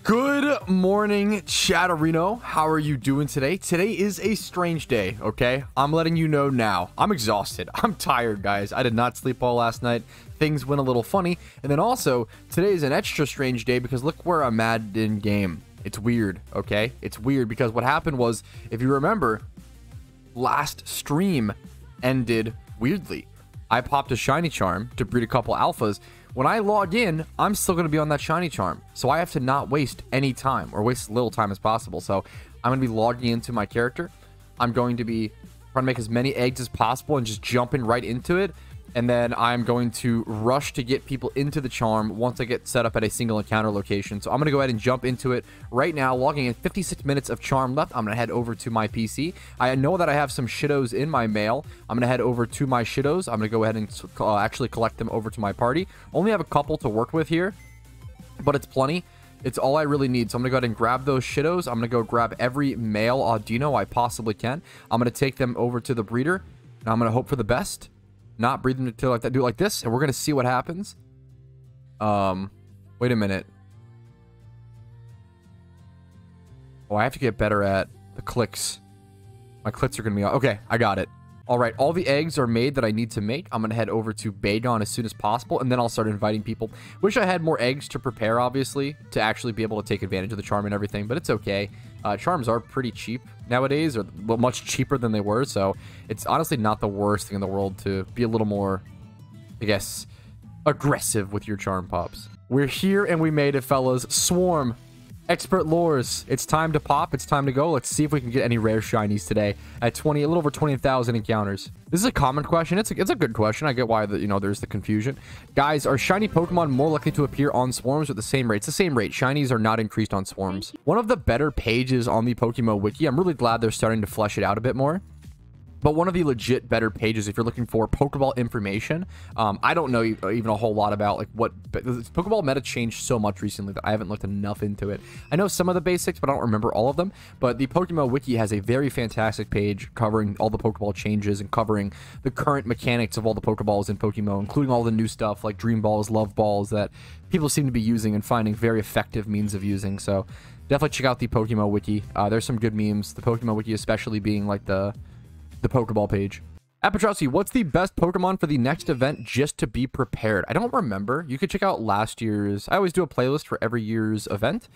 Good morning, Chatterino. How are you doing today? Today is a strange day, okay? I'm letting you know now. I'm exhausted. I'm tired, guys. I did not sleep all last night. Things went a little funny. And then also, today is an extra strange day because look where I'm at in game. It's weird, okay? It's weird because what happened was, if you remember, last stream ended weirdly. I popped a shiny charm to breed a couple alphas. When I log in, I'm still going to be on that shiny charm. So I have to not waste any time or waste as little time as possible. So I'm going to be logging into my character. I'm going to be trying to make as many eggs as possible and just jumping right into it. And then I'm going to rush to get people into the charm once I get set up at a single encounter location. So I'm going to go ahead and jump into it right now, logging in 56 minutes of charm left. I'm going to head over to my PC. I know that I have some shittos in my mail. I'm going to head over to my shittos. I'm going to go ahead and actually collect them over to my party. Only have a couple to work with here, but it's plenty. It's all I really need. So I'm going to go ahead and grab those shittos. I'm going to go grab every male Audino I possibly can. I'm going to take them over to the breeder, and I'm going to hope for the best. Not breathe them until like that. Do it like this, and we're gonna see what happens. Wait a minute. Oh, I have to get better at the clicks. My clicks are gonna be okay. I got it. All right, all the eggs are made that I need to make. I'm gonna head over to Bagon as soon as possible, and then I'll start inviting people. Wish I had more eggs to prepare, obviously, to actually be able to take advantage of the charm and everything, but it's okay. Charms are pretty cheap nowadays, or well, much cheaper than they were, so it's honestly not the worst thing in the world to be a little more, I guess, aggressive with your charm pops. We're here and we made it, fellas. Swarm. Expert lures. It's time to pop. It's time to go. Let's see if we can get any rare shinies today at a little over 20,000 encounters. This is a common question. It's a good question. I get why there's the confusion. Guys, are shiny Pokemon more likely to appear on swarms at the same rate? It's the same rate. Shinies are not increased on swarms. One of the better pages on the PokeMMO wiki. I'm really glad they're starting to flesh it out a bit more. But one of the legit better pages if you're looking for Pokeball information. I don't know even a whole lot about like what Pokeball Meta changed so much recently that I haven't looked enough into it. I know some of the basics, but I don't remember all of them. But the PokeMMO wiki has a very fantastic page covering all the Pokeball changes and covering the current mechanics of all the Pokeballs in PokeMMO, including all the new stuff like Dream Balls, Love Balls that people seem to be using and finding very effective means of using. So definitely check out the PokeMMO wiki. There's some good memes. The PokeMMO wiki especially being like the Pokeball page. Patrouski, what's the best Pokemon for the next event just to be prepared? I don't remember. You could check out last year's. I always do a playlist for every year's event.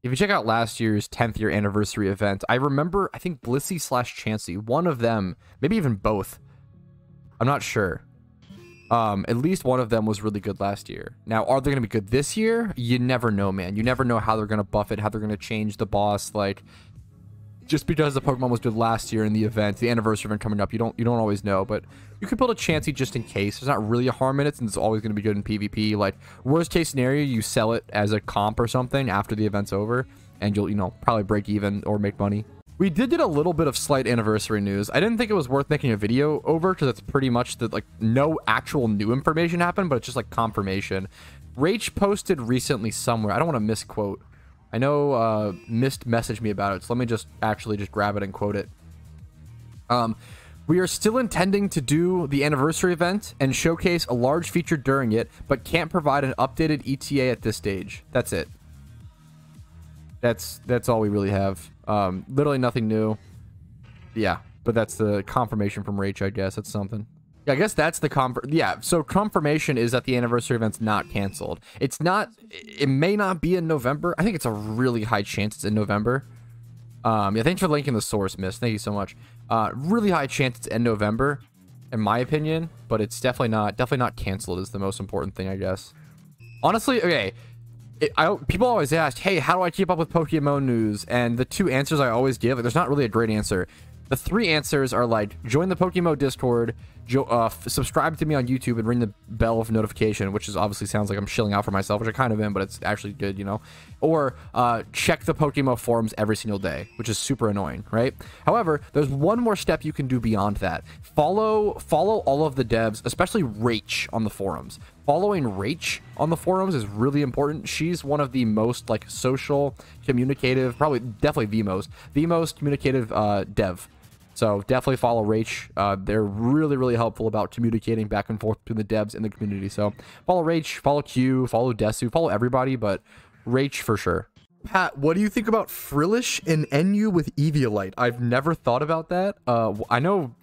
If you check out last year's 10th year anniversary event, I remember, I think Blissey / Chansey, one of them, maybe even both. I'm not sure. At least one of them was really good last year. Now, are they going to be good this year? You never know, man. You never know how they're going to buff it, how they're going to change the boss. Like, just because the Pokemon was good last year in the event, the anniversary event coming up, you don't always know, but you could build a Chansey just in case. There's not really a harm in it since it's always going to be good in PvP. Like, worst case scenario, you sell it as a comp or something after the event's over, and you'll, probably break even or make money. We did get a little bit of slight anniversary news. I didn't think it was worth making a video over because it's pretty much that, like, no actual new information happened, but it's just like confirmation. Rach posted recently somewhere. I don't want to misquote. I know Mist messaged me about it, so let me just grab it and quote it. We are still intending to do the anniversary event and showcase a large feature during it, but can't provide an updated ETA at this stage. That's it. That's all we really have. Literally nothing new. Yeah, but that's the confirmation from Rach, I guess. That's something. Yeah, I guess that's the yeah, so confirmation is that the anniversary event's not canceled. It's not, it may not be in November. I think it's a really high chance it's in November. Yeah, thanks for linking the source, Miss. Thank you so much. Really high chance it's in November, in my opinion, but it's definitely not canceled is the most important thing, I guess. Honestly, okay, people always ask, hey, how do I keep up with PokeMMO news? And the two answers I always give, there's not really a great answer. The three answers are like, join the PokeMMO Discord, subscribe to me on YouTube, and ring the bell of notification, which is obviously sounds like I'm shilling out for myself, which I kind of am, but it's actually good, Or check the PokeMMO forums every single day, which is super annoying, right? However, there's one more step you can do beyond that. Follow all of the devs, especially Rach on the forums. Following Rach on the forums is really important. She's one of the most like social, communicative, definitely the most communicative dev. So definitely follow Rach. They're really, really helpful about communicating back and forth between the devs and the community. So follow Rach, follow Q, follow Desu, follow everybody, but Rach for sure. Pat, what do you think about Frillish and NU with Eviolite? I've never thought about that. I know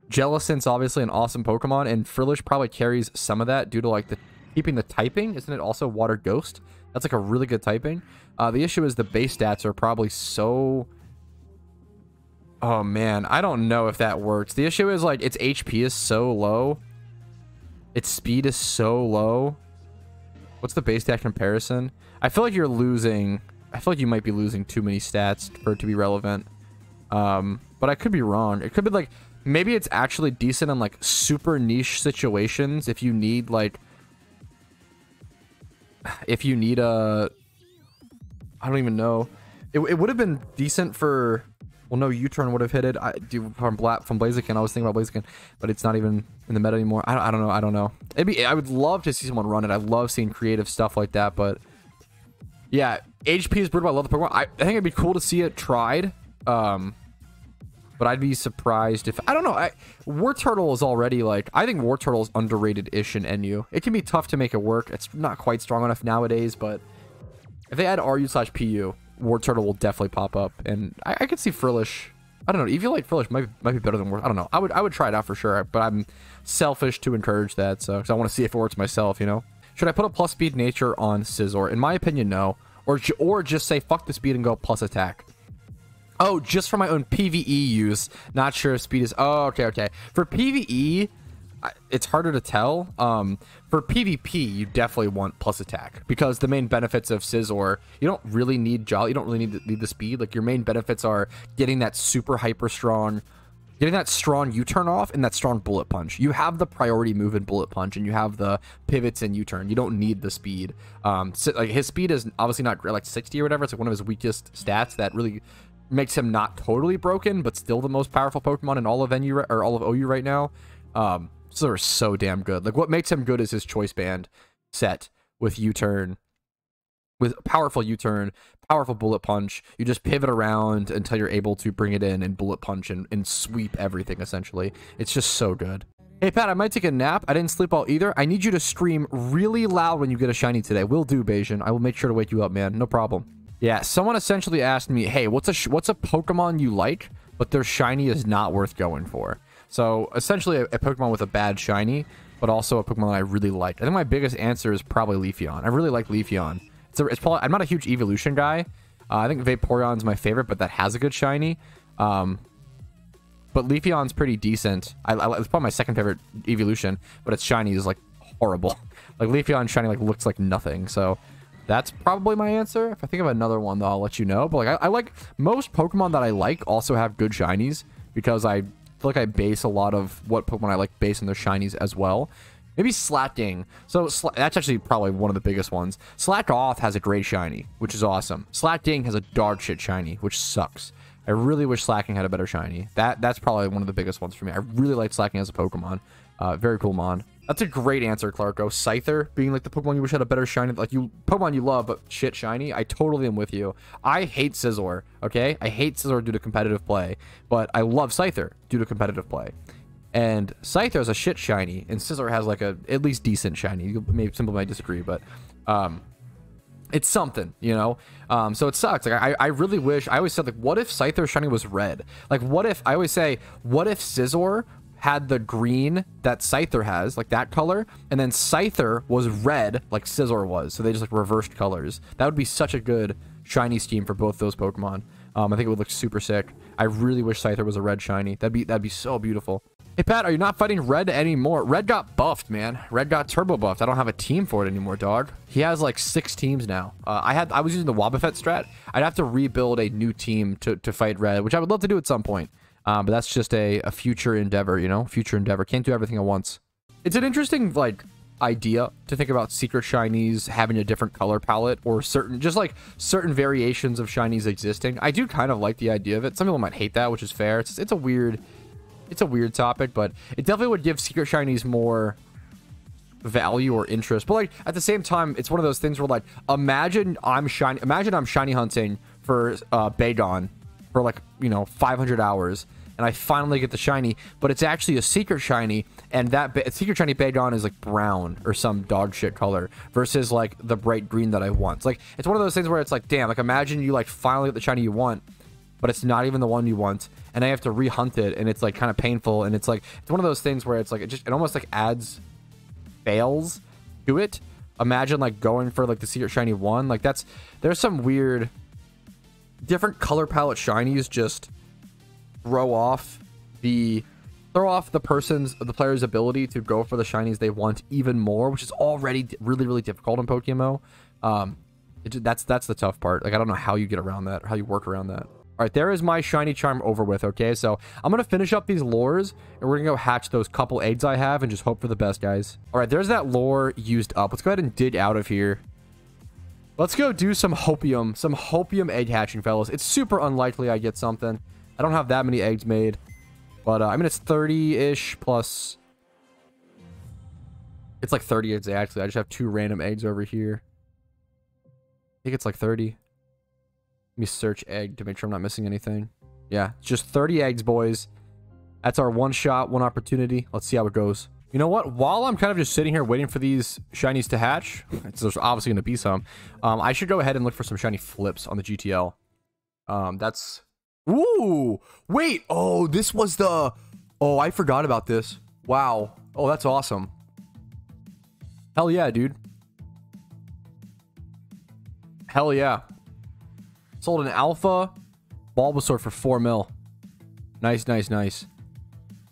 Jellicent's obviously an awesome Pokemon, and Frillish probably carries some of that due to like keeping the typing. Isn't it also Water Ghost? That's like a really good typing. The issue is the base stats are probably so... Oh man, I don't know if that works. The issue is like its HP is so low. Its speed is so low. What's the base stat comparison? I feel like you're losing... I feel like you might be losing too many stats for it to be relevant. But I could be wrong. It could be like... Maybe it's actually decent in like super niche situations if you need like... If you need a... I don't even know. It would have been decent for... Well, no, U-turn would have hit it. From Blaziken, I was thinking about Blaziken, but it's not even in the meta anymore. I don't know. I would love to see someone run it. I love seeing creative stuff like that, but... Yeah, HP is brutal. I love the Pokemon. I think it'd be cool to see it tried. But I'd be surprised if... I don't know. War Turtle is already like... I think War Turtle is underrated-ish in NU. It can be tough to make it work. It's not quite strong enough nowadays, but... If they add RU/PU, War Turtle will definitely pop up. And I could see Frillish... I don't know. Eviolite Frillish might be better than War... I don't know. I would try it out for sure, but I'm selfish to encourage that, so... Because I want to see if it works myself, you know? Should I put a plus speed nature on Scizor? In my opinion, no. Or just say fuck the speed and go plus attack. Oh, just for my own PvE use. Not sure if speed is... Oh, okay. For PvE, it's harder to tell. For PvP, you definitely want plus attack. Because the main benefits of Scizor, you don't really need Jolly. You don't really need the speed. Like, your main benefits are getting that super hyper strong... Getting that strong U-turn off and that strong bullet punch. You have the priority move in bullet punch, and you have the pivots in U-turn. You don't need the speed. So, like, his speed is obviously not great, like 60 or whatever. It's like one of his weakest stats that really makes him not totally broken, but still the most powerful Pokemon in all of NU or all of OU right now. So they're so damn good. Like, what makes him good is his choice band set with U-turn. With powerful U-turn, powerful bullet punch, you just pivot around until you're able to bring it in and bullet punch and sweep everything, essentially. It's just so good. Hey, Pat, I might take a nap. I didn't sleep well either. I need you to stream really loud when you get a shiny today. Will do, Bajan. I will make sure to wake you up, man. No problem. Yeah, someone essentially asked me, hey, what's a Pokemon you like, but their shiny is not worth going for? So, essentially, a Pokemon with a bad shiny, but also a Pokemon that I really like. I think my biggest answer is probably Leafeon. I really like Leafeon. It's probably, I'm not a huge evolution guy. I think Vaporeon's my favorite, but that has a good shiny. But Leafeon's pretty decent. It's probably my second favorite evolution, but its shiny is like horrible. Like Leafeon shiny like looks like nothing. So that's probably my answer. If I think of another one, though, I'll let you know. But like I like most Pokemon that I like also have good shinies because I feel like I base a lot of what Pokemon I like based on their shinies as well. Maybe Slacking. So that's actually probably one of the biggest ones. Slack Off has a great shiny, which is awesome. Slacking has a dog shit shiny, which sucks. I really wish Slacking had a better shiny. That's probably one of the biggest ones for me. I really like Slacking as a Pokemon. Very cool mon. That's a great answer, Clarko. Scyther being like the Pokemon you wish had a better shiny. Like Pokemon you love, but shit shiny. I totally am with you. I hate Scizor, okay? I hate Scizor due to competitive play, but I love Scyther due to competitive play. And Scyther is a shit shiny, and Scizor has like a at least decent shiny. Maybe some people might disagree, but it's something, you know? So it sucks. Like I really wish, I always said, like, what if Scyther shiny was red? Like, what if, I always say, what if Scizor had the green that Scyther has, like that color, and then Scyther was red like Scizor was, so they just like reversed colors. That would be such a good shiny scheme for both those Pokemon. I think it would look super sick. I really wish Scyther was a red shiny. That'd be so beautiful. Hey, Pat, are you not fighting Red anymore? Red got buffed, man. Red got turbo buffed. I don't have a team for it anymore, dog. He has like 6 teams now. I was using the Wobbuffet strat. I'd have to rebuild a new team to fight Red, which I would love to do at some point. But that's just a future endeavor, you know? Future endeavor. Can't do everything at once. It's an interesting, like, idea to think about secret shinies having a different color palette or certain variations of shinies existing. I do kind of like the idea of it. Some people might hate that, which is fair. It's a weird topic, but it definitely would give secret shinies more value or interest. But like at the same time, it's one of those things where like imagine I'm shiny hunting for Bagon for like, you know, 500 hours, and I finally get the shiny, but it's actually a secret shiny, and that secret shiny Bagon is like brown or some dog shit color versus like the bright green that I want. It's like, it's one of those things where it's like, damn, like imagine you like finally get the shiny you want, but it's not even the one you want, and I have to rehunt it, and it's like kind of painful, and it's like, it's one of those things where it's like, it almost like adds fails to it. Imagine like going for like the secret shiny one, like there's some weird different color palette shinies just throw off the player's ability to go for the shinies they want even more, which is already really difficult in PokeMMO. That's the tough part. Like I don't know how you get around that or how you work around that. All right, there is my shiny charm over with. Okay, so I'm gonna finish up these lures, and we're gonna go hatch those couple eggs I have and just hope for the best, guys. All right, there's that lure used up. Let's go ahead and dig out of here. Let's go do some hopium egg hatching, fellas. It's super unlikely I get something. I don't have that many eggs made, but I mean it's 30-ish plus. It's like 30 eggs actually. I just have 2 random eggs over here. I think it's like 30. Let me search egg to make sure I'm not missing anything. Yeah, it's just 30 eggs, boys. That's our one shot, one opportunity. Let's see how it goes. You know what? While I'm kind of just sitting here waiting for these shinies to hatch, there's obviously going to be some. I should go ahead and look for some shiny flips on the GTL. That's... Ooh! Wait! Oh, this was the... Oh, I forgot about this. Wow. Oh, that's awesome. Hell yeah, dude. Hell yeah. Sold an alpha Bulbasaur for 4 mil. Nice.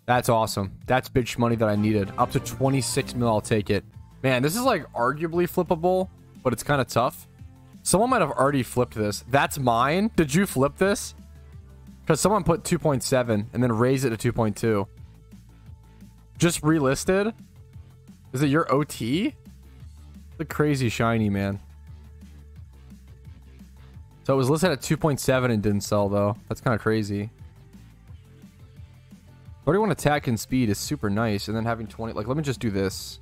That's awesome. That's bitch money that I needed. Up to 26 mil, I'll take it. Man, this is like arguably flippable, but it's kind of tough. Someone might have already flipped this. That's mine. Did you flip this? Because someone put 2.7 and then raised it to 2.2. Just relisted? Is it your OT? The crazy shiny, man. So it was listed at 2.7 and didn't sell, though. That's kind of crazy. 31 attack and speed is super nice. And then having 20... Like, let me just do this.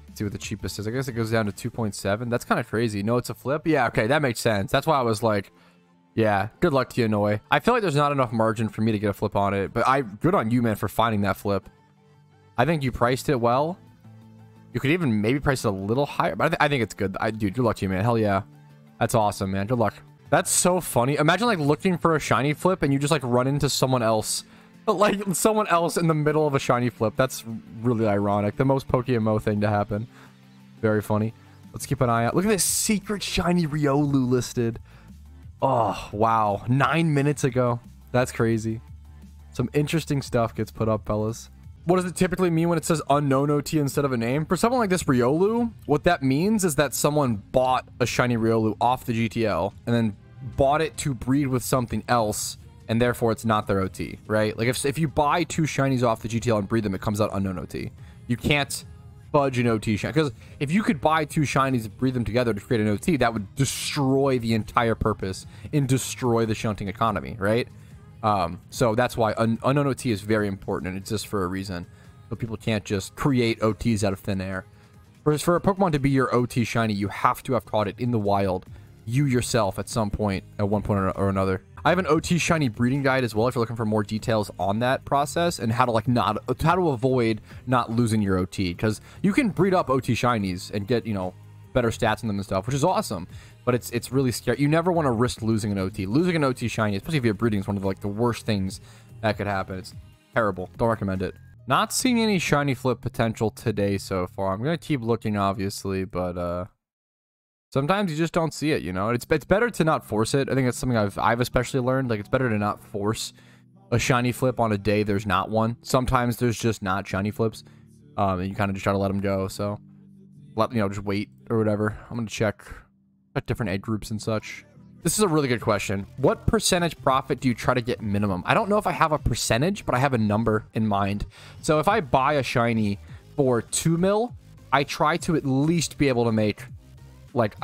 Let's see what the cheapest is. I guess it goes down to 2.7. That's kind of crazy. No, it's a flip? Yeah, okay. That makes sense. That's why I was like... Yeah, good luck to you, Noi. I feel like there's not enough margin for me to get a flip on it. But good on you, man, for finding that flip. I think you priced it well. You could even maybe price it a little higher. But I think it's good. Dude, good luck to you, man. Hell yeah. That's awesome, man. Good luck. That's so funny. Imagine like looking for a shiny flip and you just like run into someone else. Like someone else in the middle of a shiny flip. That's really ironic. The most PokeMMO thing to happen. Very funny. Let's keep an eye out. Look at this secret shiny Riolu listed. Oh, wow. 9 minutes ago. That's crazy. Some interesting stuff gets put up, fellas. What does it typically mean when it says unknown OT instead of a name? For someone like this Riolu, what that means is that someone bought a shiny Riolu off the GTL and then bought it to breed with something else, and therefore it's not their OT, right? Like if you buy 2 shinies off the GTL and breed them, it comes out unknown OT. You can't fudge an OT shiny. Because if you could buy 2 shinies and breed them together to create an OT, that would destroy the entire purpose and destroy the shunting economy, right? So that's why unknown OT is very important, and it's just for a reason. So people can't just create OTs out of thin air. Whereas for a Pokemon to be your OT shiny, you have to have caught it in the wild, you yourself at some point, at one point or another. I have an OT shiny breeding guide as well if you're looking for more details on that process and how to avoid not losing your OT, because you can breed up OT shinies and get, you know, better stats on them and stuff, which is awesome. But it's really scary. You never want to risk losing an OT. Losing an OT shiny, especially if you're breeding, is one of like the worst things that could happen. It's terrible. Don't recommend it. Not seeing any shiny flip potential today so far. I'm gonna keep looking, obviously, but sometimes you just don't see it. You know, it's better to not force it. I think that's something I've especially learned. Like, it's better to not force a shiny flip on a day there's not one. Sometimes there's just not shiny flips, and you kind of just try to let them go. So just wait or whatever. I'm gonna check different egg groups and such. This is a really good question. What percentage profit do you try to get minimum? I don't know if I have a percentage, but I have a number in mind. So if I buy a shiny for 2 mil, I try to at least be able to make, like,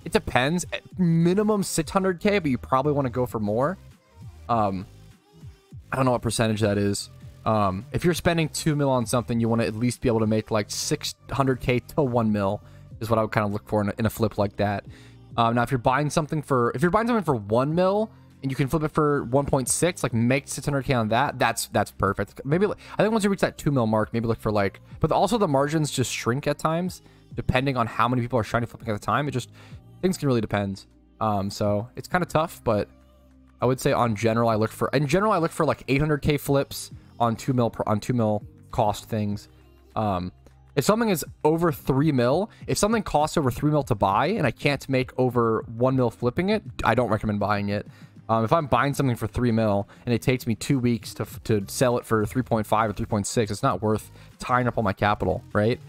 it depends. At minimum 600k, but you probably want to go for more. I don't know what percentage that is. If you're spending 2 mil on something, you want to at least be able to make like 600k to 1 mil is what I would kind of look for in a flip like that. Now, if you're buying something for 1 mil, and you can flip it for 1.6, like make 600k on that, that's perfect. Maybe I think once you reach that 2 mil mark, maybe look for like, but also the margins just shrink at times depending on how many people are shiny flipping at the time. It just, things can really depend. So it's kind of tough, but I would say in general I look for like 800k flips on 2 mil cost things. If something is over 3 mil, if something costs over 3 mil to buy and I can't make over 1 mil flipping it, I don't recommend buying it. If I'm buying something for 3 mil and it takes me 2 weeks to sell it for 3.5 or 3.6, it's not worth tying up all my capital, right?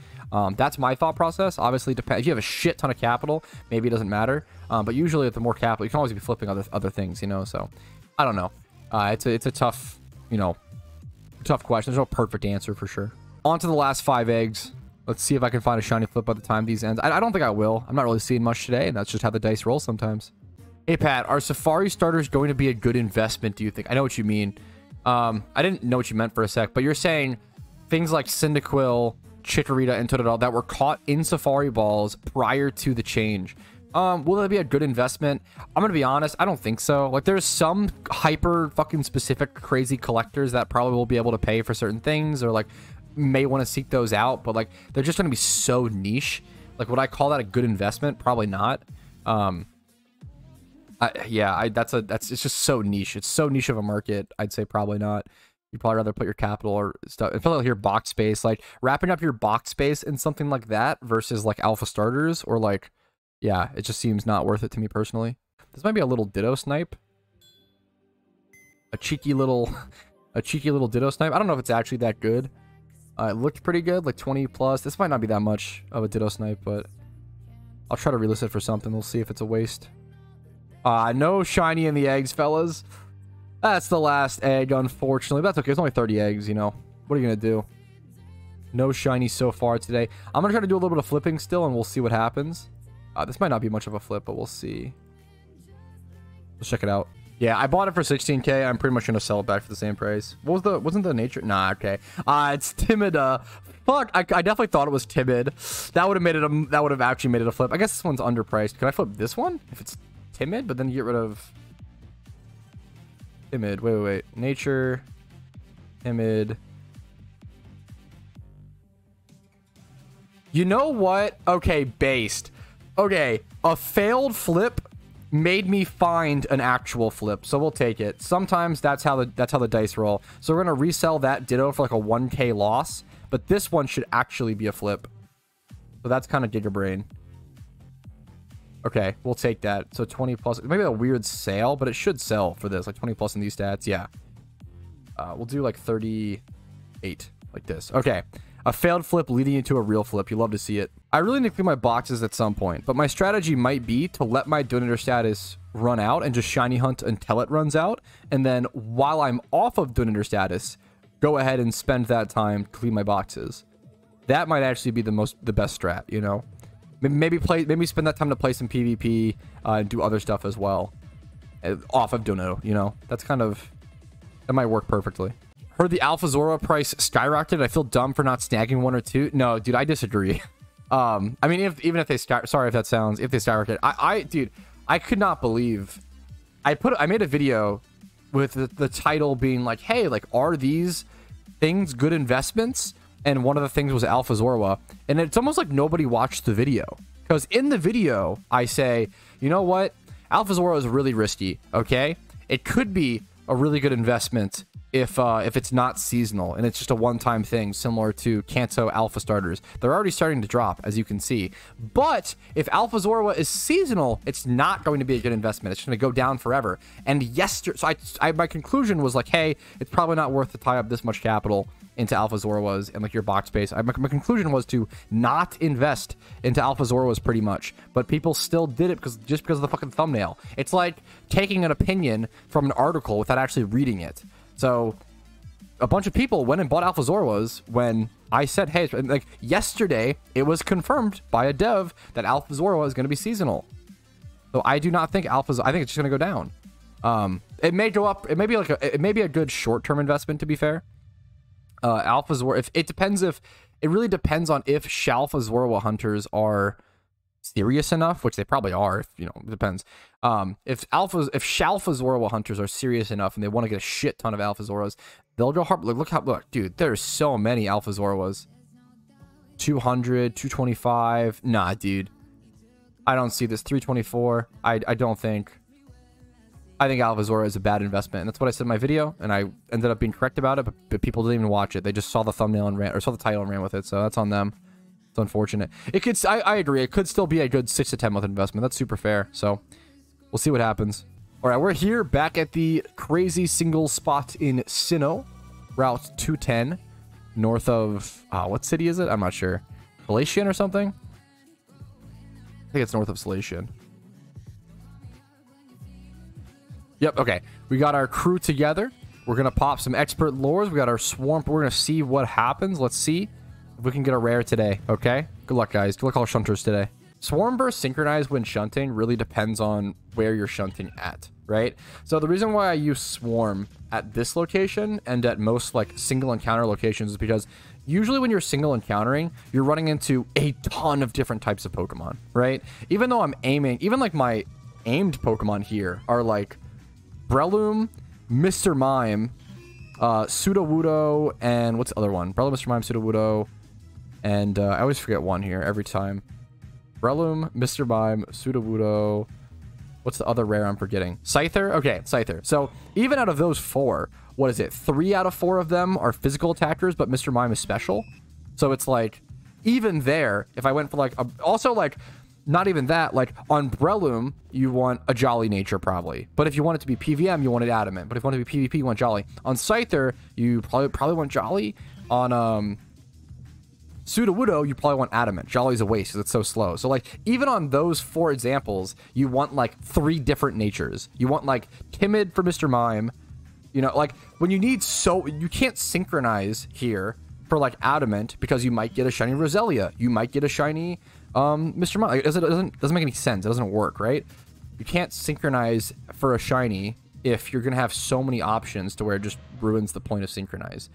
That's my thought process. Obviously, if you have a shit ton of capital, maybe it doesn't matter. But usually with the more capital, you can always be flipping other things, you know? So I don't know. It's a tough, tough question. There's no perfect answer for sure. On to the last 5 eggs. Let's see if I can find a shiny flip by the time these ends. I don't think I will. I'm not really seeing much today, and that's just how the dice roll sometimes. Hey, Pat, are Safari starters going to be a good investment, do you think? I know what you mean. I didn't know what you meant for a sec, but you're saying things like Cyndaquil, Chikorita, and Totodile that were caught in Safari balls prior to the change. Will that be a good investment? I'm gonna be honest, I don't think so. Like, there's some hyper fucking specific crazy collectors that probably will be able to pay for certain things, or like may want to seek those out, but like they're just gonna be so niche. Like, would I call that a good investment? Probably not. It's just so niche. It's so niche of a market. I'd say probably not. You'd probably rather put your capital or stuff. If like your box space, like wrapping up your box space in something like that versus like alpha starters, or like, yeah, it just seems not worth it to me personally. This might be a little Ditto Snipe. A cheeky little Ditto Snipe. I don't know if it's actually that good. It looked pretty good, like 20 plus. This might not be that much of a Ditto Snipe, but I'll try to relist it for something. We'll see if it's a waste. No shiny in the eggs, fellas. That's the last egg, unfortunately. But that's okay. It's only 30 eggs, you know. What are you going to do? No shiny so far today. I'm going to try to do a little bit of flipping still, and we'll see what happens. This might not be much of a flip, but we'll see. Let's check it out. Yeah, I bought it for 16k. I'm pretty much going to sell it back for the same price. Wasn't the nature? Nah, okay. It's timid. Fuck, I definitely thought it was timid. That would have actually made it a flip. I guess this one's underpriced. Can I flip this one? If it's timid, but then you get rid of timid. Wait. Nature, timid. You know what? Okay, based. Okay, a failed flip made me find an actual flip, so we'll take it. Sometimes that's how the dice roll. So we're gonna resell that Ditto for like a 1k loss, but this one should actually be a flip. So that's kind of Gigabrain. Okay, we'll take that. So 20 plus, maybe a weird sale, but it should sell for this, like 20 plus in these stats. Yeah. We'll do like 38, like this. Okay. A failed flip leading into a real flip. You love to see it. I really need to clean my boxes at some point, but my strategy might be to let my Donator status run out and just shiny hunt until it runs out. And then while I'm off of Donator status, go ahead and spend that time to clean my boxes. That might actually be the best strat, you know? Maybe spend that time to play some PvP and do other stuff as well. Off of Dono, you know? That might work perfectly. Heard the Alpha Zorua price skyrocketed. I feel dumb for not snagging 1 or 2. No, dude, I disagree. I mean, even if they sorry if that sounds, if they skyrocketed. Dude, I could not believe. I made a video with the title being like, hey, like, are these things good investments? And one of the things was Alpha Zorua. And it's almost like nobody watched the video. Because in the video, I say, you know what? Alpha Zorua is really risky, okay? It could be a really good investment if it's not seasonal and it's just a one-time thing, similar to Kanto Alpha starters. They're already starting to drop, as you can see. But if Alpha Zorua is seasonal, it's not going to be a good investment. It's going to go down forever. And so my conclusion was like, hey, it's probably not worth to tie up this much capital into Alpha Zoruas and like your box space. My conclusion was to not invest into Alpha Zoruas pretty much, but people still did it just because of the fucking thumbnail. It's like taking an opinion from an article without actually reading it. So a bunch of people went and bought Alpha Zoruas when I said, hey, like yesterday, it was confirmed by a dev that Alpha Zorua is going to be seasonal. So I do not think I think it's just going to go down. It may go up. It may be a good short-term investment, to be fair. Alpha Zorua, it really depends on if Shalpha Zorua hunters are serious enough, which they probably are, if, you know, it depends. If Shalfa Zorua hunters are serious enough and they want to get a shit ton of Alpha Zoras, they'll go hard. Look, dude, there's so many Alpha Zoruas. 200, 225. Nah, dude. I don't see this. 324. I don't think. I think Alpha Zorua is a bad investment. And that's what I said in my video, and I ended up being correct about it, but people didn't even watch it. They just saw the thumbnail and ran, or saw the title and ran with it, so that's on them. It's unfortunate. It could, I agree, it could still be a good 6 to 10 month investment. That's super fair, so we'll see what happens. All right, we're here back at the crazy single spot in Sinnoh, Route 210, north of, what city is it? I'm not sure. Salatian or something? I think it's north of Salatian. Yep, okay. We got our crew together. We're going to pop some expert lures. We got our swamp. We're going to see what happens. Let's see if we can get a rare today, okay? Good luck, guys. Good luck, all shunters today. Swarm burst synchronized when shunting really depends on where you're shunting at, right? So the reason why I use swarm at this location and at most like single encounter locations is because usually when you're single encountering, you're running into a ton of different types of Pokemon, right? Even though I'm aiming, even like my aimed Pokemon here are like Breloom, Mr. Mime, Sudowoodo, and what's the other one? Breloom, Mr. Mime, Sudowoodo, and I always forget one here every time. Breloom, Mr. Mime, Sudowoodo. What's the other rare I'm forgetting? Scyther? Okay, Scyther. So even out of those 4, what is it? 3 out of 4 of them are physical attackers, but Mr. Mime is special. So it's like, even there, if I went for like, also like, not even that, like on Breloom, you want a Jolly Nature probably. But if you want it to be PVM, you want it Adamant. But if you want it to be PvP, you want Jolly. On Scyther, you probably want Jolly. On Sudowoodo, you probably want Adamant. Jolly's a waste because it's so slow. So like even on those 4 examples, you want like 3 different natures. You want like Timid for Mr. Mime. You know, like when you need, so you can't synchronize here for like Adamant because you might get a shiny Roselia. You might get a shiny Mr. Mime. Like, it doesn't make any sense. It doesn't work, right? You can't synchronize for a shiny if you're gonna have so many options to where it just ruins the point of synchronize.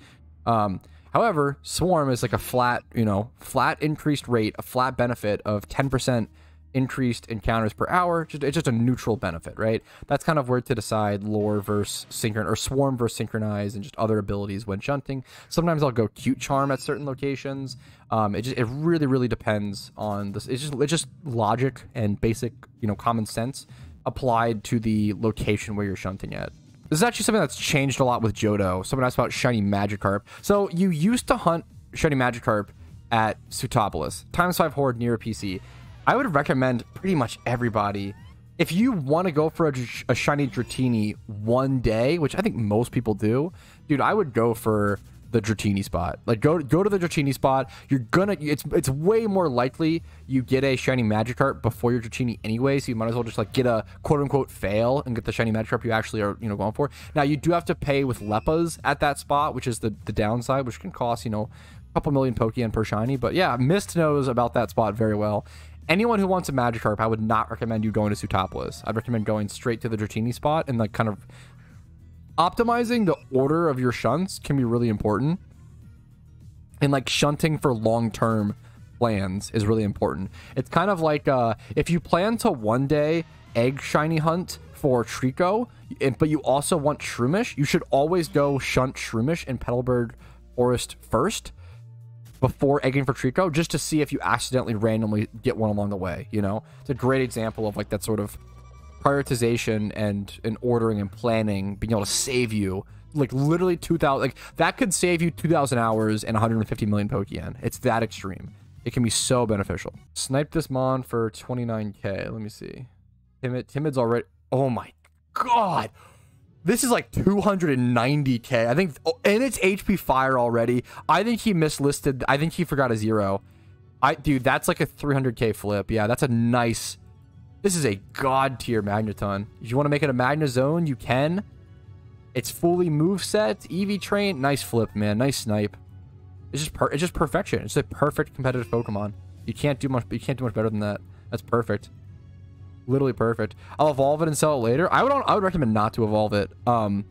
However, Swarm is like a flat, you know, flat increased rate, a flat benefit of 10% increased encounters per hour. It's just a neutral benefit, right? That's kind of where to decide lore versus synchronize, or Swarm versus synchronize, and just other abilities when shunting. Sometimes I'll go Cute Charm at certain locations. It really depends on this. It's just logic and basic, you know, common sense applied to the location where you're shunting at. This is actually something that's changed a lot with Johto. Someone asked about shiny Magikarp. So you used to hunt shiny Magikarp at Sootopolis, ×5 Horde near a PC. I would recommend pretty much everybody, if you want to go for a shiny Dratini one day, which I think most people do, dude, I would go for the Dratini spot. Like go to the Dratini spot. You're gonna, it's way more likely you get a shiny Magikarp before your Dratini anyway, so you might as well just like get a quote unquote fail and get the shiny Magikarp you actually are, you know, going for. Now you do have to pay with Leppas at that spot, which is the downside, which can cost, you know, a couple million Pokeyen per shiny. But yeah, Mist knows about that spot very well. Anyone who wants a Magikarp, I would not recommend you going to Sootopolis. I'd recommend going straight to the Dratini spot, and like kind of optimizing the order of your shunts can be really important. And like shunting for long-term plans is really important. It's kind of like if you plan to one day egg shiny hunt for Trico, but you also want Shroomish, you should always go shunt Shroomish in Petalburg Forest first before egging for Trico, just to see if you accidentally randomly get one along the way, you know? It's a great example of like that sort of prioritization and ordering and planning being able to save you like literally 2,000, like that could save you 2,000 hours and 150 million Pokeyen. It's that extreme. It can be so beneficial. Snipe this Mon for 29k. Let me see. Timid's already, oh my god. This is like 290k. I think, and it's HP Fire already. I think he mislisted. I think he forgot a 0. Dude, that's like a 300k flip. Yeah, that's a nice. This is a god tier Magneton. If you want to make it a Magnezone, you can. It's fully moveset, Eevee train. Nice flip, man. Nice snipe. It's just perfection. It's a perfect competitive Pokemon. You can't do much. You can't do much better than that. That's perfect. Literally perfect. I'll evolve it and sell it later. I would recommend not to evolve it. I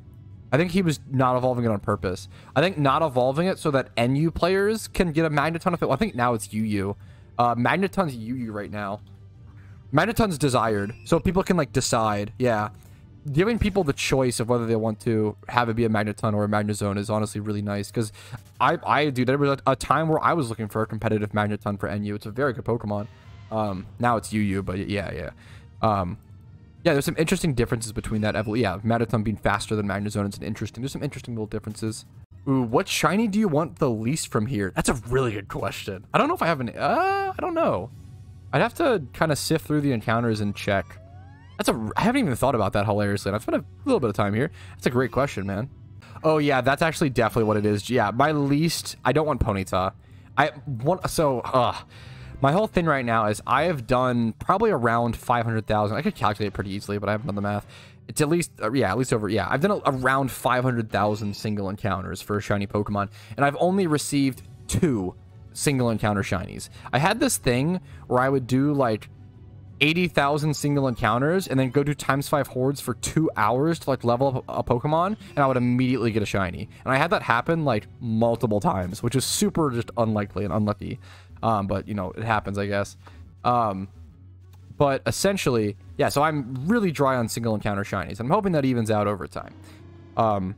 think he was not evolving it on purpose. I think not evolving it so that NU players can get a Magneton. I think now it's UU. Magneton's UU right now. Magneton's desired, so people can like decide. Yeah, giving people the choice of whether they want to have it be a Magneton or a Magnezone is honestly really nice. Because dude, there was a time where I was looking for a competitive Magneton for NU. It's a very good Pokemon. Now it's UU, but yeah. Yeah, there's some interesting differences between that. Yeah, Magneton being faster than Magnezone is interesting. There's some interesting little differences. Ooh, what shiny do you want the least from here? That's a really good question. I don't know if I have an... I don't know. I'd have to kind of sift through the encounters and check. I haven't even thought about that, hilariously. And I've spent a little bit of time here. That's a great question, man. Oh, yeah, that's actually definitely what it is. Yeah, my least... I don't want Ponyta. My whole thing right now is I have done probably around 500,000. I could calculate it pretty easily, but I haven't done the math. It's at least, I've done around 500,000 single encounters for a shiny Pokemon, and I've only received 2 single encounter shinies. I had this thing where I would do like 80,000 single encounters and then go do ×5 hordes for 2 hours to like level up a Pokemon, and I would immediately get a shiny. And I had that happen like multiple times, which is super just unlikely and unlucky. But you know, it happens, I guess. But essentially, yeah, so I'm really dry on single encounter shinies. I'm hoping that evens out over time.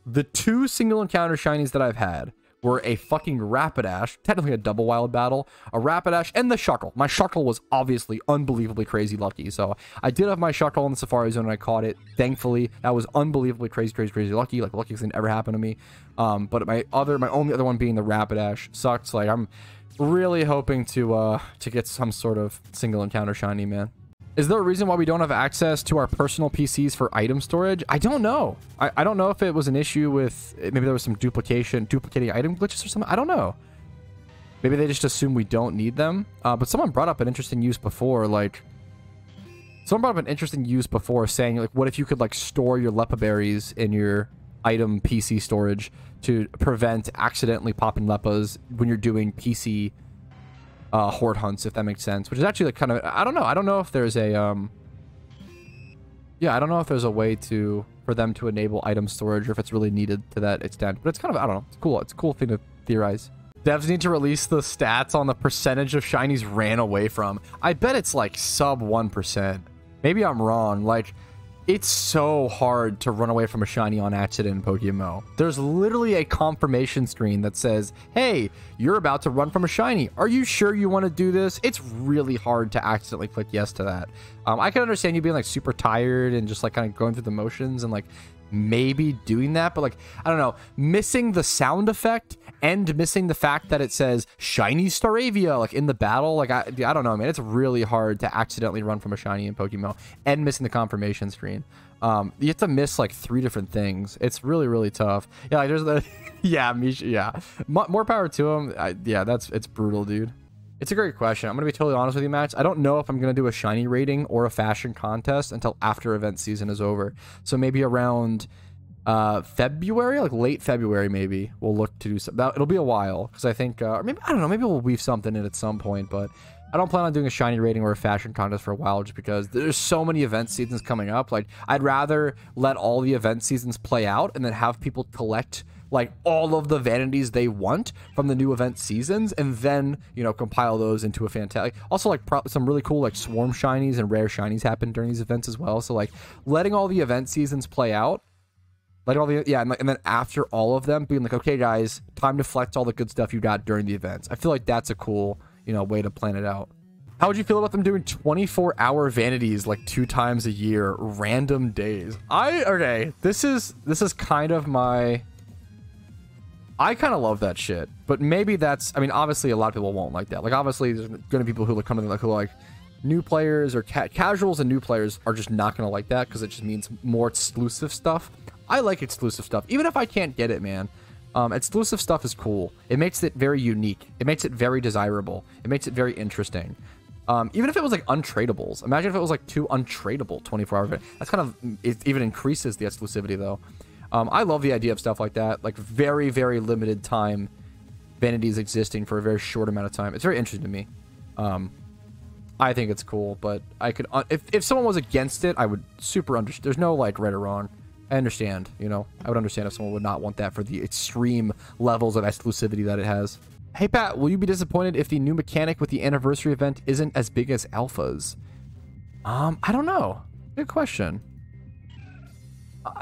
The 2 single encounter shinies that I've had were a fucking Rapidash, technically a double wild battle, a Rapidash, and the Shuckle. My Shuckle was obviously unbelievably crazy lucky. So I did have my Shuckle in the Safari Zone and I caught it. Thankfully, that was unbelievably crazy lucky. Like, the luckiest thing ever happened to me. But my only other one being the Rapidash sucks. Like, I'm really hoping to get some sort of single encounter shiny, man. Is there a reason why we don't have access to our personal PCs for item storage? I don't know. I don't know if it was an issue with... Maybe there was some duplicating item glitches or something. I don't know. Maybe they just assume we don't need them. But someone brought up an interesting use before, like... Someone brought up an interesting use before saying, like, what if you could, like, store your Leppa berries in your item PC storage to prevent accidentally popping Leppas when you're doing PC... horde hunts, if that makes sense, which is actually like kind of, I don't know if there's a I don't know if there's a way for them to enable item storage or if it's really needed to that extent, but it's kind of, I don't know, it's a cool thing to theorize. Devs need to release the stats on the percentage of shinies ran away from. I bet it's like sub 1%. Maybe I'm wrong. Like, it's so hard to run away from a shiny on accident in PokeMMO. There's literally a confirmation screen that says, hey, you're about to run from a shiny. Are you sure you want to do this? It's really hard to accidentally click yes to that. I can understand you being like super tired and just like kind of going through the motions and like maybe doing that, but like, I don't know, missing the sound effect and missing the fact that it says shiny Staravia like in the battle, like I don't know, man. It's really hard to accidentally run from a shiny in PokeMMO and missing the confirmation screen. You have to miss like 3 different things. It's really tough. Yeah, like there's the yeah, Misha, yeah, more power to him. Yeah, it's brutal, dude. It's a great question. I'm gonna be totally honest with you, Max. I don't know if I'm gonna do a shiny rating or a fashion contest until after event season is over. So maybe around February, like late February, maybe we'll look to do something. It'll be a while because I think, or maybe, I don't know, maybe we'll weave something in at some point. But I don't plan on doing a shiny rating or a fashion contest for a while, just because there's so many event seasons coming up. Like, I'd rather let all the event seasons play out and then have people collect like all of the vanities they want from the new event seasons, and then, you know, compile those into a fantastic, also like some really cool like swarm shinies and rare shinies happen during these events as well. So like letting all the event seasons play out, letting all the, yeah, and then after all of them being like, okay guys, time to flex all the good stuff you got during the events. I feel like that's a cool, you know, way to plan it out. How would you feel about them doing 24-hour vanities like 2 times a year, random days? Okay, this is kind of my, I kind of love that shit, but maybe that's, I mean, obviously a lot of people won't like that. Like, obviously there's going to be people who like come in like, who like new players or casuals, and new players are just not going to like that because it just means more exclusive stuff. I like exclusive stuff, even if I can't get it, man. Exclusive stuff is cool. It makes it very unique. It makes it very desirable. It makes it very interesting. Even if it was like untradables. Imagine if it was like 2 untradable 24-hour. That's kind of, it even increases the exclusivity though. I love the idea of stuff like that, like very limited time vanities existing for a very short amount of time. It's very interesting to me. I think it's cool, but I could, if someone was against it, I would super understand. There's no like right or wrong. I understand, you know, I would understand if someone would not want that for the extreme levels of exclusivity that it has. Hey Pat, will you be disappointed if the new mechanic with the anniversary event isn't as big as alphas? I don't know. Good question.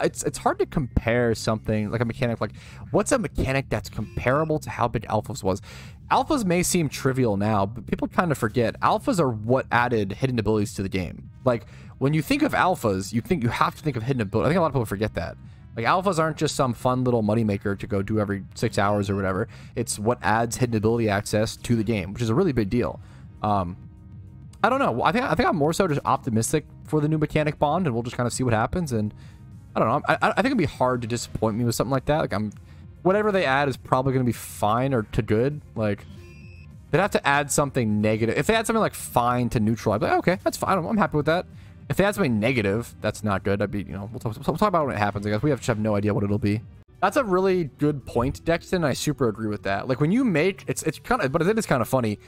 It's hard to compare something like a mechanic. Like, what's a mechanic that's comparable to how big alphas was? Alphas may seem trivial now, but people kind of forget alphas are what added hidden abilities to the game. Like, when you think of alphas, you have to think of hidden abilities. I think a lot of people forget that. Like, alphas aren't just some fun little moneymaker to go do every 6 hours or whatever. It's what adds hidden ability access to the game, which is a really big deal. I don't know. I think I'm more so just optimistic for the new mechanic bond, and we'll just kind of see what happens. And I don't know. I think it'd be hard to disappoint me with something like that. Like, whatever they add is probably going to be fine or to good. Like, they'd have to add something negative. If they add something like fine to neutral, I'd be like, okay, that's fine. I'm happy with that. If they add something negative, that's not good. I'd be, you know, we'll talk about it when it happens. I guess we just have no idea what it'll be. That's a really good point, Dexton. I super agree with that. Like, when you make it's kind of, but it is kind of funny.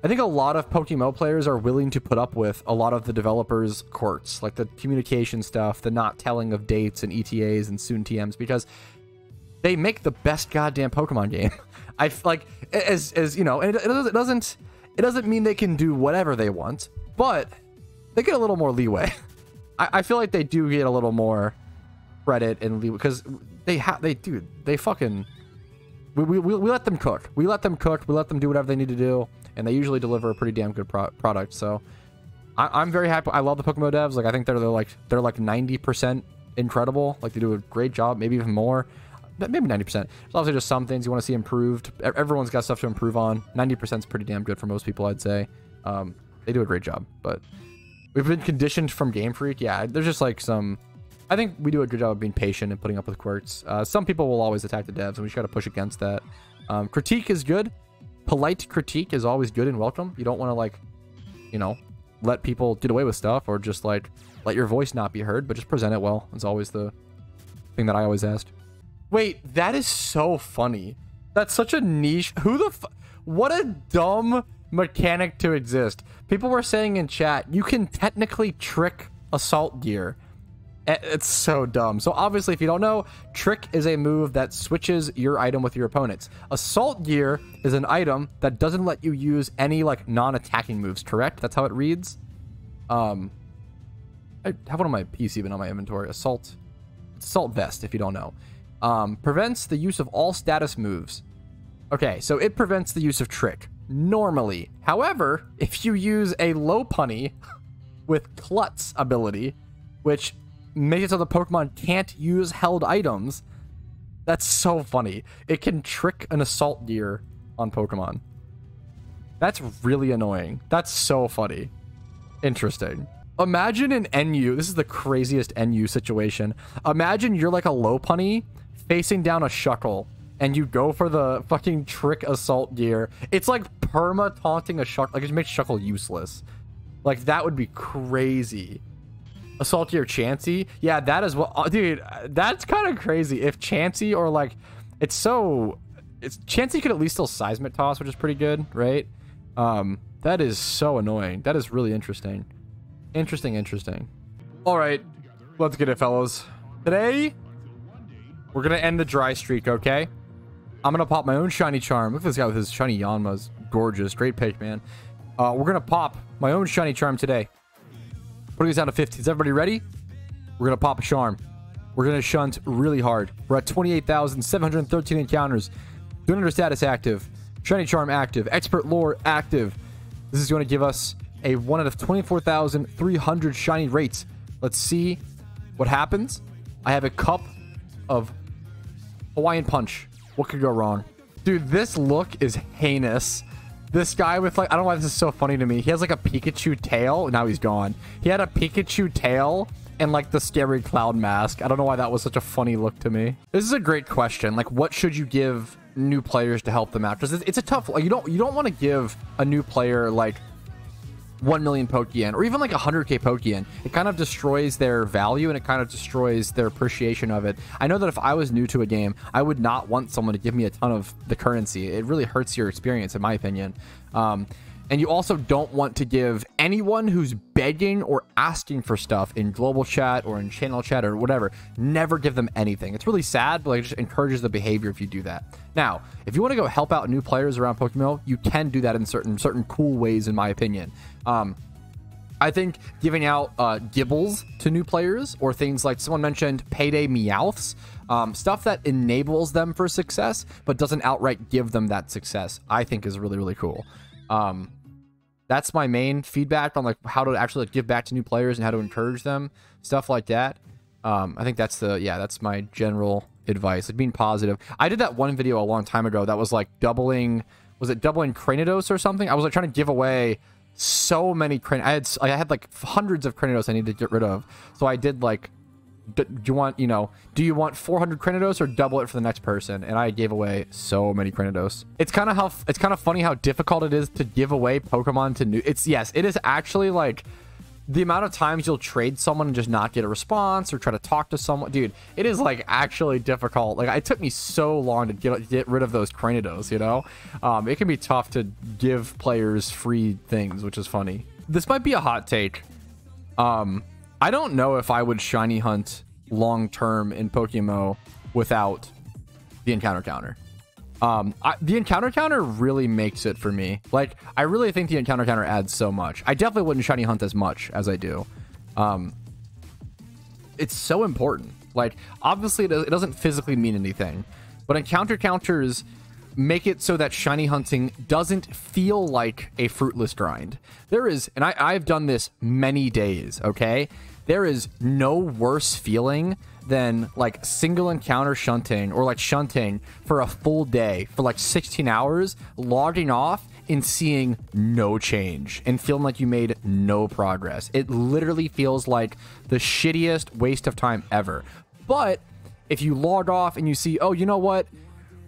I think a lot of PokeMMO players are willing to put up with a lot of the developers' quirks, like the communication stuff, the not telling of dates and ETAs and soon TMs, because they make the best goddamn Pokemon game. I like, as you know, and it doesn't mean they can do whatever they want, but they get a little more leeway. I feel like they do get a little more credit and leeway because they fucking we let them cook. We let them cook. We let them do whatever they need to do. And they usually deliver a pretty damn good product. So I'm very happy. I love the PokeMMO devs. Like, I think they're like 90% incredible. Like, they do a great job, maybe even more. Maybe 90%. There's obviously just some things you want to see improved. Everyone's got stuff to improve on. 90% is pretty damn good for most people, I'd say. They do a great job. But we've been conditioned from Gamefreak. Yeah, there's just like some... I think we do a good job of being patient and putting up with quirks. Some people will always attack the devs, and we just got to push against that. Critique is good. Polite critique is always good and welcome. You don't want to, like, you know, let people get away with stuff or just, like, let your voice not be heard, but just present it well. It's always the thing that I always asked. Wait, that is so funny. That's such a niche. What a dumb mechanic to exist. People were saying in chat, you can technically trick Assault Gear. It's so dumb. So obviously, if you don't know, Trick is a move that switches your item with your opponents. Assault Gear is an item that doesn't let you use any, like, non-attacking moves, correct? That's how it reads. I have one on my PC, but not my inventory. Assault Vest, if you don't know. Prevents the use of all status moves. Okay, so it prevents the use of Trick, normally. However, if you use a Lopunny with Klutz ability, which makes it so the Pokemon can't use held items. That's so funny. It can trick an Assault Gear on Pokemon. That's really annoying. That's so funny. Interesting. Imagine an NU. This is the craziest NU situation. Imagine you're like a Lopunny facing down a Shuckle, and you go for the fucking trick Assault Gear. It's like perma-taunting a Shuckle. Like, it makes Shuckle useless. Like, that would be crazy. Assault Gear Chansey, yeah, that is what, dude, that's kind of crazy. If Chansey or like, Chansey could at least still Seismic Toss, which is pretty good, right? That is so annoying. That is really interesting. Interesting. All right, let's get it, fellas. Today, we're gonna end the dry streak, okay? I'm gonna pop my own shiny charm. Look at this guy with his shiny Yanma's gorgeous. Great pick, man. We're gonna pop my own shiny charm today. Putting this down to 50. Is everybody ready? We're going to pop a charm. We're going to shunt really hard. We're at 28,713 encounters. Dono status active. Shiny charm active. Expert lore active. This is going to give us a 1 out of 24,300 shiny rates. Let's see what happens. I have a cup of Hawaiian Punch. What could go wrong? Dude, this look is heinous. This guy with, like, I don't know why this is so funny to me. He has like a Pikachu tail. Now he's gone. He had a Pikachu tail and like the scary cloud mask. I don't know why that was such a funny look to me. This is a great question. Like, what should you give new players to help them out? Because it's a tough, like, you don't want to give a new player like 1 million Pokeyen or even like 100k Pokeyen. It kind of destroys their value and it kind of destroys their appreciation of it. I know that if I was new to a game, I would not want someone to give me a ton of the currency. It really hurts your experience, in my opinion. And And you also don't want to give anyone who's begging or asking for stuff in global chat or in channel chat or whatever, never give them anything. It's really sad, but like, it just encourages the behavior if you do that. Now, if you want to go help out new players around PokeMMO, you can do that in certain cool ways, in my opinion. I think giving out gibbles to new players, or things like someone mentioned payday meowths, stuff that enables them for success but doesn't outright give them that success, I think is really, really cool. That's my main feedback on like how to actually like give back to new players and how to encourage them, stuff like that. I think that's that's my general advice, like being positive. I did that one video a long time ago that was like doubling Cranidos or something. I was like trying to give away so many Cranidos. I had like hundreds of Cranidos I needed to get rid of. So I did like, do you want 400 Cranidos or double it for the next person? And I gave away so many Cranidos. It's kind of funny how difficult it is to give away Pokemon to new. It is actually like the amount of times you'll trade someone and just not get a response, or try to talk to someone. Dude, it is like actually difficult. Like, it took me so long to get rid of those Cranidos, you know? It can be tough to give players free things, which is funny. This might be a hot take. I don't know if I would shiny hunt long term in PokeMMO without the encounter counter. The encounter counter really makes it for me. Like, I really think the encounter counter adds so much. I definitely wouldn't shiny hunt as much as I do. It's so important. Like, obviously it doesn't physically mean anything, but encounter counters make it so that shiny hunting doesn't feel like a fruitless grind. There is, and I've done this many days, okay? There is no worse feeling than like single encounter shunting, or like shunting for a full day for like 16 hours, logging off and seeing no change and feeling like you made no progress. It literally feels like the shittiest waste of time ever. But if you log off and you see, oh, you know what,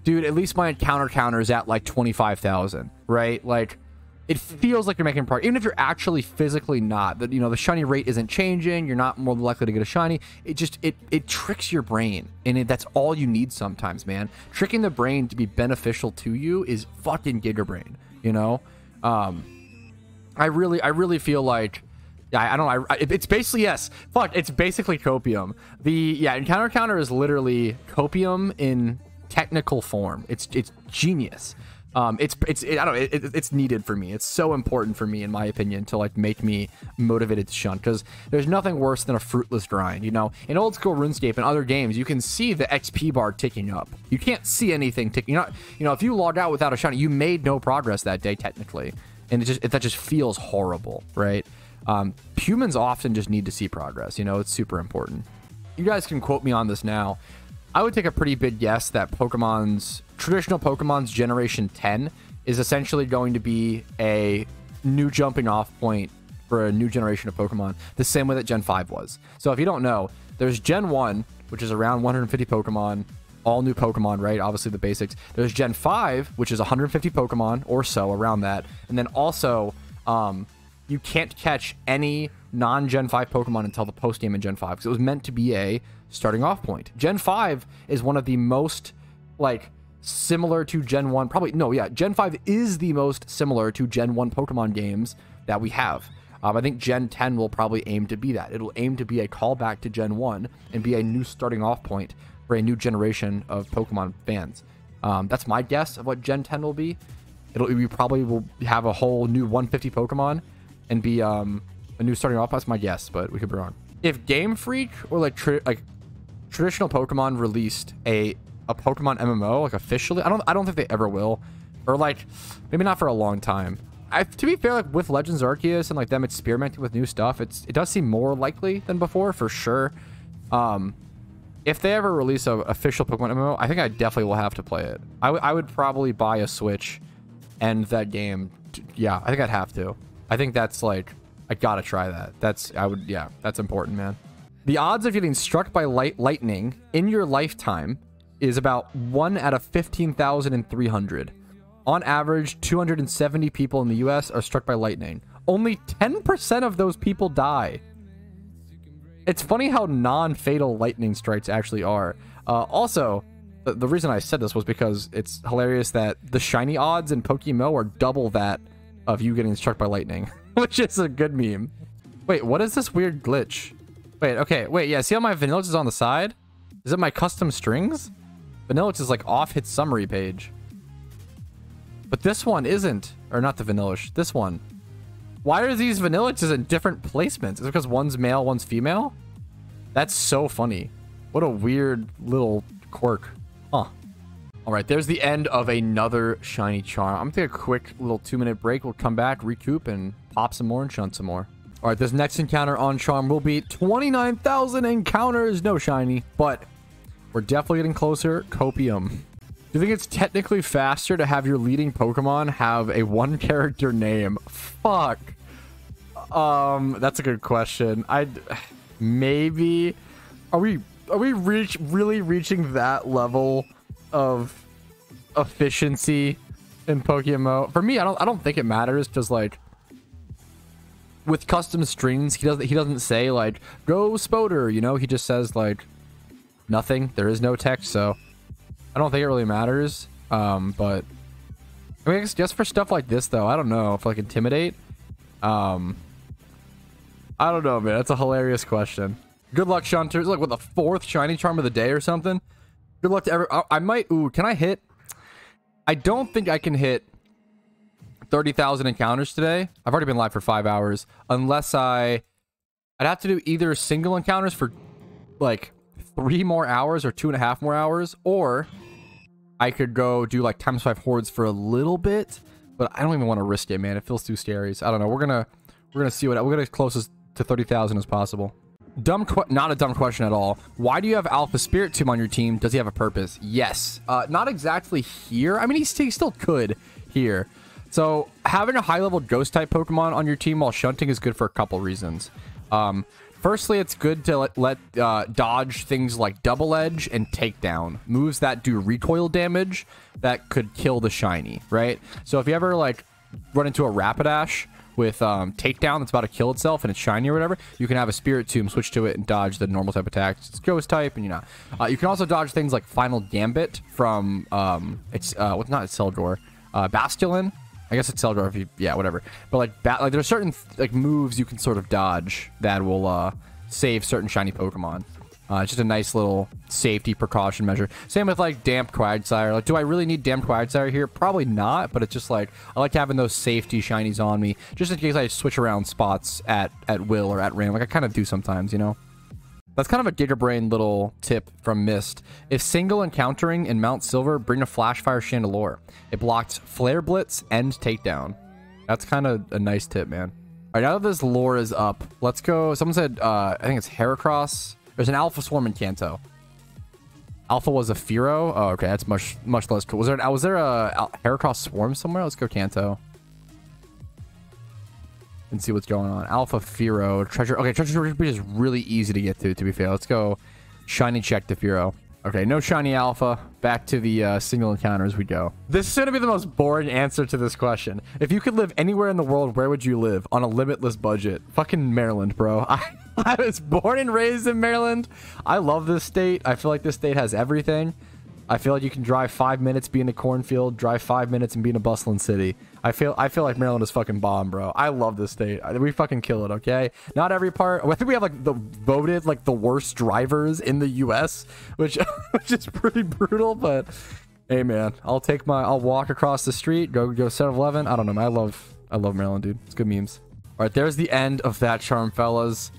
dude, at least my encounter counter is at like 25,000, right? Like, it feels like you're making progress, even if you're actually physically not. That, you know, the shiny rate isn't changing, you're not more likely to get a shiny. It just it tricks your brain, and that's all you need sometimes, man. Tricking the brain to be beneficial to you is fucking Giga Brain, you know. I really feel like, I don't know. It's basically, yes. Fuck, it's basically copium. The encounter counter is literally copium in technical form. It's genius. It's needed for me. It's so important for me, in my opinion, to like make me motivated to shunt, because there's nothing worse than a fruitless grind. You know, in old school RuneScape and other games, you can see the XP bar ticking up. You can't see anything ticking. You know, if you logged out without a shiny, you made no progress that day technically, and that just feels horrible, right? Humans often just need to see progress. You know, it's super important. You guys can quote me on this now. I would take a pretty big guess that traditional Pokemon's Generation 10 is essentially going to be a new jumping off point for a new generation of Pokemon, the same way that Gen 5 was. So if you don't know, there's Gen 1, which is around 150 Pokemon, all new Pokemon, right? Obviously the basics. There's Gen 5, which is 150 Pokemon or so, around that. And then also, you can't catch any non-Gen 5 Pokemon until the post-game in Gen 5, because it was meant to be a starting off point. Gen 5 is one of the most, like, similar to Gen 1. Gen 5 is the most similar to Gen 1 Pokemon games that we have. I think Gen 10 will probably aim to be that. It'll aim to be a callback to Gen 1 and be a new starting off point for a new generation of Pokemon fans. That's my guess of what Gen 10 will be. We probably will have a whole new 150 Pokemon and be a new starting off. That's my guess, but we could be wrong. If Game Freak or like traditional Pokemon released a Pokemon MMO, like officially, I don't think they ever will, or like maybe not for a long time. To be fair, like with Legends Arceus and like them experimenting with new stuff, it does seem more likely than before, for sure. If they ever release an official Pokemon MMO, I think I definitely will have to play it. I would probably buy a Switch and that game. Yeah, I think I'd have to. I think that's like, I gotta try that. That's important, man. The odds of getting struck by lightning in your lifetime is about 1 out of 15,300. On average, 270 people in the US are struck by lightning. Only 10% of those people die. It's funny how non-fatal lightning strikes actually are. Also, the reason I said this was because it's hilarious that the shiny odds in PokeMMO are double that of you getting struck by lightning, which is a good meme. Wait, what is this weird glitch? Wait, okay, wait, yeah, see how my Vanillage is on the side? Is it my custom strings? Vanillage is like off hit summary page. But this one isn't. Or not the Vanillage, this one. Why are these Vanillages in different placements? Is it because one's male, one's female? That's so funny. What a weird little quirk. Huh. Alright, there's the end of another shiny charm. I'm gonna take a quick little 2-minute break. We'll come back, recoup, and pop some more and shunt some more. Alright, this next encounter on charm will be 29,000 encounters. No shiny, but we're definitely getting closer. Copium. Do you think it's technically faster to have your leading Pokemon have a 1-character name? Fuck. That's a good question. Maybe. Are we really reaching that level of efficiency in PokeMMO? For me, I don't think it matters, because like with custom strings, he doesn't say like go Spoder, you know, he just says like nothing. There is no text, so I don't think it really matters. But I mean, I guess just for stuff like this though, I don't know if like Intimidate. I don't know, man. That's a hilarious question. Good luck, Shunters. Like, what, the 4th shiny charm of the day or something? Good luck to I might... Ooh, can I hit... I don't think I can hit 30,000 encounters today. I've already been live for 5 hours. Unless I'd have to do either single encounters for, like, 3 more hours or 2.5 more hours. Or I could go do, like, ×5 hordes for a little bit. But I don't even want to risk it, man. It feels too scary. So I don't know. We're gonna see what... We're gonna get closest to 30,000 as possible. Not a dumb question at all. Why do you have Alpha Spiritomb on your team? Does he have a purpose? Yes. Not exactly here. I mean, he still could here. So having a high-level Ghost-type Pokemon on your team while shunting is good for a couple reasons. Firstly, it's good to let dodge things like Double Edge and Takedown. Moves that do recoil damage that could kill the shiny, right? So if you ever, like, run into a Rapidash with Takedown that's about to kill itself and it's shiny or whatever, you can have a Spiritomb, switch to it, and dodge the normal type attacks. It's Ghost type, and you know. You can also dodge things like Final Gambit from what's not Celdor, Basculin. I guess it's Celdor if you, yeah, whatever. But like there's certain like moves you can sort of dodge that will save certain shiny Pokemon. It's just a nice little safety precaution measure. Same with like Damp Quagsire. Like, do I really need Damp Quagsire here? Probably not, but it's just like I like having those safety shinies on me just in case I switch around spots at will or at random. Like I kind of do sometimes, you know. That's kind of a Gigabrain little tip from Mist. If single encountering in Mount Silver, bring a Flashfire Chandelure. It blocked Flare Blitz and Takedown. That's kind of a nice tip, man. All right, now that this lore is up, let's go. Someone said, I think it's Heracross. There's an Alpha Swarm in Kanto. Alpha was a Fearow. Oh, okay, that's much less cool. Was there a Heracross Swarm somewhere? Let's go Kanto and see what's going on. Alpha Fearow Treasure. Okay, Treasure Beach is really easy to get to be fair. Let's go shiny check to Fearow. Okay, no shiny Alpha. Back to the single encounters we go. This is going to be the most boring answer to this question. If you could live anywhere in the world, where would you live? On a limitless budget. Fucking Maryland, bro. I was born and raised in Maryland. I love this state. I feel like this state has everything. I feel like you can drive 5 minutes, be in a cornfield, drive 5 minutes, and be in a bustling city. I feel like Maryland is fucking bomb, bro. I love this state. We fucking kill it, okay? Not every part. I think we have like voted like the worst drivers in the U.S., which is pretty brutal. But hey, man, I'll walk across the street, go 7-Eleven. I don't know, man. I love Maryland, dude. It's good memes. All right, there's the end of that charm, fellas.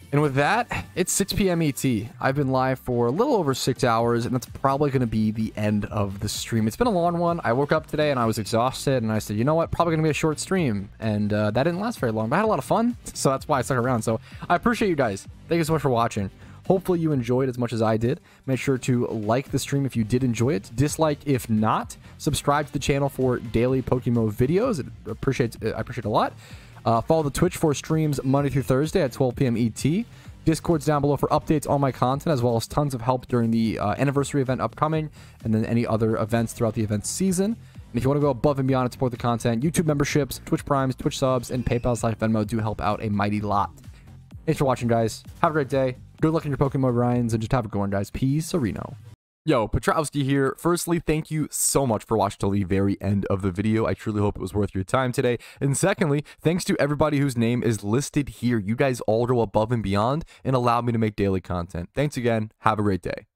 And with that, it's 6 p.m. ET. I've been live for a little over 6 hours, and that's probably going to be the end of the stream. It's been a long one. I woke up today, and I was exhausted, and I said, you know what? Probably going to be a short stream. And that didn't last very long, but I had a lot of fun, so that's why I stuck around. So I appreciate you guys. Thank you so much for watching. Hopefully you enjoyed as much as I did. Make sure to like the stream if you did enjoy it. Dislike if not. Subscribe to the channel for daily PokeMMO videos. I appreciate it a lot. Follow the Twitch for streams Monday through Thursday at 12 p.m. ET. Discord's down below for updates on my content, as well as tons of help during the anniversary event upcoming, and then any other events throughout the event season. And if you want to go above and beyond and support the content, YouTube memberships, Twitch Primes, Twitch subs, and PayPal/Venmo do help out a mighty lot. Thanks for watching, guys. Have a great day. Good luck in your PokeMMO grinds, and just have a good one, guys. Peace, Sereno. Yo, Patrouski here. Firstly, thank you so much for watching till the very end of the video. I truly hope it was worth your time today. And secondly, thanks to everybody whose name is listed here. You guys all go above and beyond and allow me to make daily content. Thanks again. Have a great day.